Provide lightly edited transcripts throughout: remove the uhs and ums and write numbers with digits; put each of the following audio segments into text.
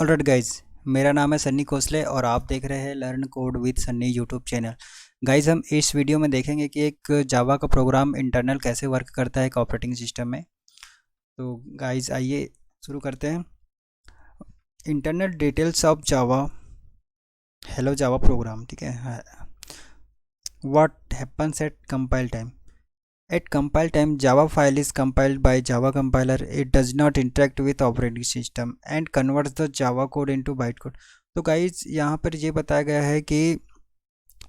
Alright guys, मेरा नाम है सन्नी खोसले और आप देख रहे हैं learn code with Sunny YouTube channel. Guys, हम इस वीडियो में देखेंगे कि एक जावा का प्रोग्राम इंटरनल कैसे वर्क करता है एक ऑपरेटिंग सिस्टम में। तो गाइज आइए शुरू करते हैं। Internal details of Java, hello Java program. ठीक है, what happens eight compile time. At compile time, Java file is compiled by Java compiler. It does not interact with operating system and converts the Java code into bytecode. तो guys यहाँ पर ये बताया गया है कि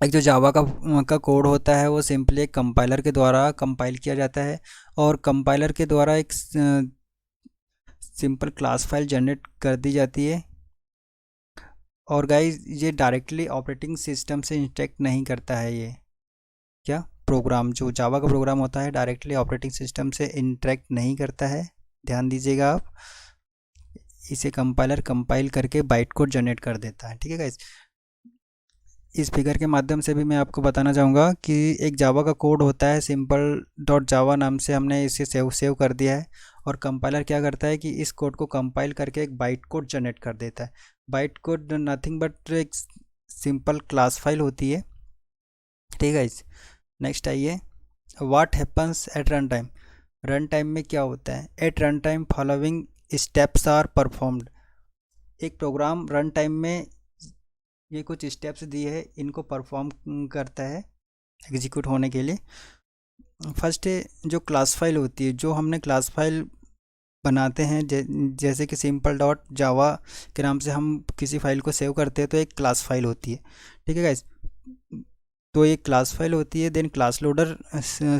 एक जो जावा का कोड होता है वो सिंपली एक कंपाइलर के द्वारा कंपाइल किया जाता है और कंपाइलर के द्वारा एक सिंपल क्लास फाइल जनरेट कर दी जाती है। और गाइज ये डायरेक्टली ऑपरेटिंग सिस्टम से इंटरेक्ट नहीं करता है। ये क्या प्रोग्राम, जो जावा का प्रोग्राम होता है, डायरेक्टली ऑपरेटिंग सिस्टम से इंटरेक्ट नहीं करता है। ध्यान दीजिएगा आप, इसे कंपाइलर कंपाइल करके बाइट कोड जनरेट कर देता है। ठीक है गाइस, इस फिगर के माध्यम से भी मैं आपको बताना चाहूँगा कि एक जावा का कोड होता है, सिंपल डॉट जावा नाम से हमने इसे सेव कर दिया है। और कंपाइलर क्या करता है कि इस कोड को कंपाइल करके एक बाइट कोड जनरेट कर देता है। बाइट कोड नथिंग बट एक सिंपल क्लास फाइल होती है। ठीक है गाइस, नेक्स्ट आइए, what happens at run time. Run time में क्या होता है? At run time following steps are performed. एक प्रोग्राम रन टाइम में ये कुछ स्टेप्स दिए है, इनको परफॉर्म करता है एग्जीक्यूट होने के लिए। फर्स्ट है जो क्लास फाइल होती है, जो हमने क्लास फाइल बनाते हैं, जैसे कि सिंपल डॉट जावा के नाम से हम किसी फाइल को सेव करते हैं तो एक क्लास फाइल होती है। ठीक है गाइस, तो ये क्लास फाइल होती है। Then class loader,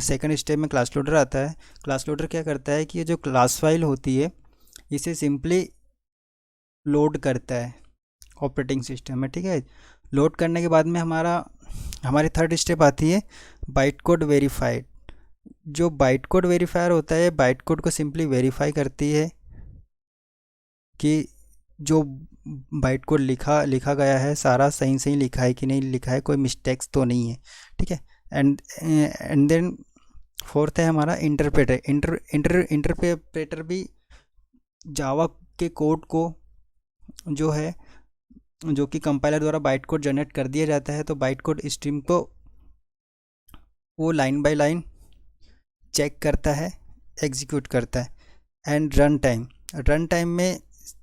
second step में क्लास लोडर आता है। क्लास लोडर क्या करता है कि ये जो क्लास फाइल होती है इसे सिंपली लोड करता है ऑपरेटिंग सिस्टम में। ठीक है, लोड करने के बाद में हमारी थर्ड स्टेप आती है बाइट कोड वेरीफाइड। जो बाइट कोड वेरीफायर होता है, बाइट कोड को सिंपली वेरीफाई करती है कि जो बाइट कोड लिखा गया है सारा सही लिखा है कि नहीं लिखा है, कोई मिस्टेक्स तो नहीं है। ठीक है, एंड देन फोर्थ है हमारा इंटरप्रेटर। इंटरप्रेटर भी जावा के कोड को जो कि कंपाइलर द्वारा बाइट कोड जनरेट कर दिया जाता है, तो बाइट कोड स्ट्रीम को वो लाइन बाय लाइन चेक करता है, एग्जीक्यूट करता है। एंड रन टाइम में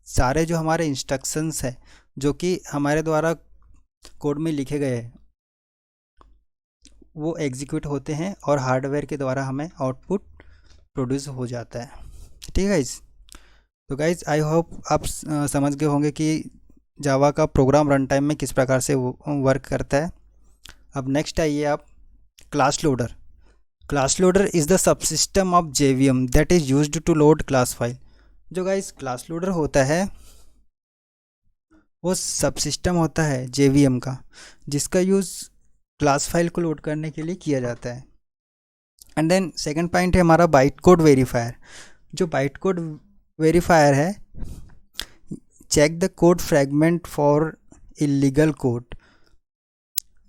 सारे जो हमारे इंस्ट्रक्शंस है जो कि हमारे द्वारा कोड में लिखे गए हैं वो एग्जीक्यूट होते हैं और हार्डवेयर के द्वारा हमें आउटपुट प्रोड्यूस हो जाता है। ठीक है गाइस, तो गाइस आई होप आप समझ गए होंगे कि जावा का प्रोग्राम रन टाइम में किस प्रकार से वर्क करता है। अब नेक्स्ट आइए आप, class loader. Class loader is the subsystem of JVM that is used to load class file. जो गाइस क्लास लोडर होता है वो सबसिस्टम होता है जेवीएम का, जिसका यूज़ क्लास फाइल को लोड करने के लिए किया जाता है। एंड देन सेकंड पॉइंट है हमारा बाइट कोड वेरीफायर। जो बाइट कोड वेरीफायर है, check the code fragment for illegal code.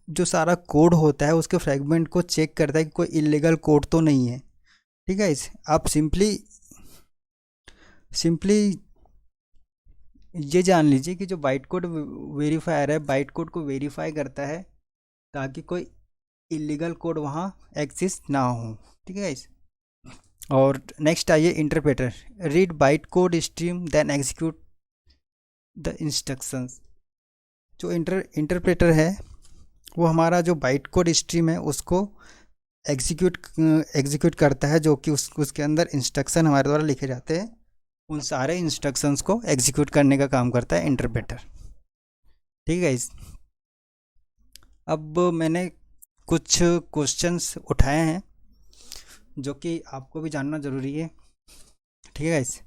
जो सारा कोड होता है उसके फ्रैगमेंट को चेक करता है कि कोई इलीगल कोड तो नहीं है। ठीक है, आप सिंपली ये जान लीजिए कि जो बाइट कोड वेरीफायर है, बाइट कोड को वेरीफाई करता है ताकि कोई इलीगल कोड वहाँ एग्जिस्ट ना हो। ठीक है गाइस, और नेक्स्ट आइए interpreter. Read byte code stream then execute the instructions. जो इंटरप्रेटर है वो हमारा जो बाइट कोड स्ट्रीम है उसको एग्जीक्यूट करता है, जो कि उसके अंदर इंस्ट्रक्शन हमारे द्वारा लिखे जाते हैं, उन सारे इंस्ट्रक्शंस को एग्जीक्यूट करने का काम करता है इंटरप्रेटर। ठीक है, अब मैंने कुछ क्वेश्चंस उठाए हैं जो कि आपको भी जानना ज़रूरी है। ठीक है गाइस,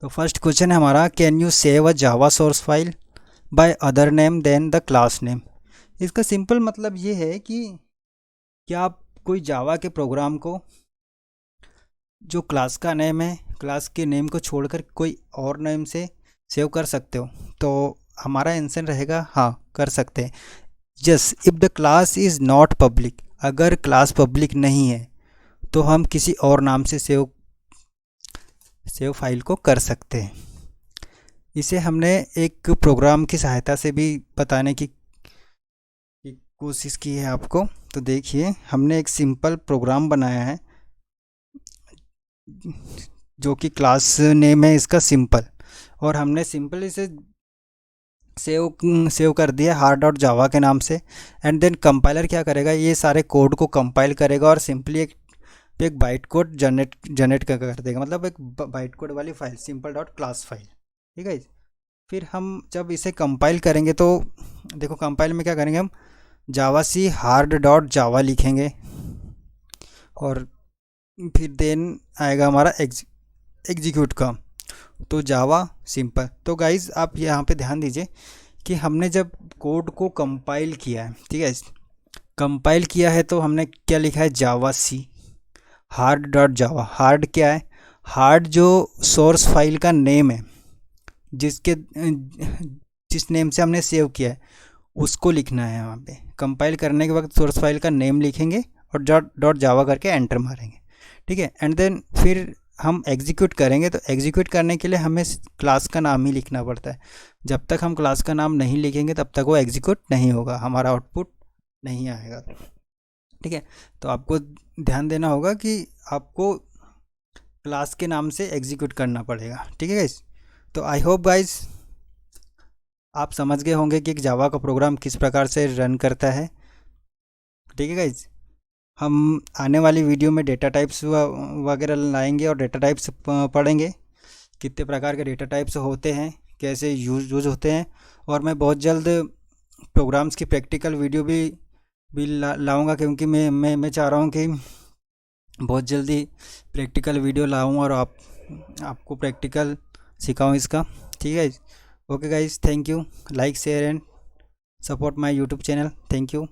तो फर्स्ट क्वेश्चन है हमारा, can you save a Java source file by other name then the class name. इसका सिंपल मतलब ये है कि क्या आप कोई जावा के प्रोग्राम को जो क्लास का नेम है, क्लास के नेम को छोड़कर कोई और नेम से सेव कर सकते हो? तो हमारा आंसर रहेगा हाँ, कर सकते हैं। Just if the class is not public, अगर क्लास पब्लिक नहीं है तो हम किसी और नाम से सेव फाइल को कर सकते हैं। इसे हमने एक प्रोग्राम की सहायता से भी बताने की कोशिश की है आपको। तो देखिए, हमने एक सिंपल प्रोग्राम बनाया है जो कि क्लास नेम है इसका सिंपल, और हमने सिंपल इसे सेव कर दिया हार्ड डॉट जावा के नाम से। एंड देन कंपाइलर क्या करेगा, ये सारे कोड को कंपाइल करेगा और सिंपली एक बाइट कोड जनरेट कर देगा, मतलब एक बाइट कोड वाली file, simple dot class file. ठीक है। फिर हम जब इसे कंपाइल करेंगे तो देखो, कंपाइल में क्या करेंगे, हम जावा सी हार्ड डॉट जावा लिखेंगे और फिर देन आएगा हमारा एग्जीक्यूट का, तो जावा सिंपल। तो गाइज़ आप यहाँ पे ध्यान दीजिए कि हमने जब कोड को कंपाइल किया है, ठीक है, कंपाइल किया है तो हमने क्या लिखा है, जावा सी हार्ड डॉट जावा। हार्ड क्या है, हार्ड जो सोर्स फाइल का नेम है, जिस नेम से हमने सेव किया है उसको लिखना है। वहाँ पे कंपाइल करने के वक्त सोर्स फाइल का नेम लिखेंगे और डॉट जावा करके एंटर मारेंगे। ठीक है। एंड देन फिर हम एग्जीक्यूट करेंगे, तो एग्जीक्यूट करने के लिए हमें क्लास का नाम ही लिखना पड़ता है। जब तक हम क्लास का नाम नहीं लिखेंगे तब तक वो एग्जीक्यूट नहीं होगा, हमारा आउटपुट नहीं आएगा। ठीक है। तो आपको ध्यान देना होगा कि आपको क्लास के नाम से एग्जीक्यूट करना पड़ेगा। ठीक है गाइस। तो आई होप गाइस आप समझ गए होंगे कि एक जावा का प्रोग्राम किस प्रकार से रन करता है। ठीक है गाइस। हम आने वाली वीडियो में डेटा टाइप्स वगैरह लाएंगे और डेटा टाइप्स पढ़ेंगे, कितने प्रकार के डेटा टाइप्स होते हैं, कैसे यूज होते हैं। और मैं बहुत जल्द प्रोग्राम्स की प्रैक्टिकल वीडियो भी लाऊंगा, क्योंकि मैं चाह रहा हूँ कि बहुत जल्दी प्रैक्टिकल वीडियो लाऊं और आपको प्रैक्टिकल सिखाऊं इसका। ठीक है। Okay guys, thank you. Like share and support my YouTube channel. Thank you.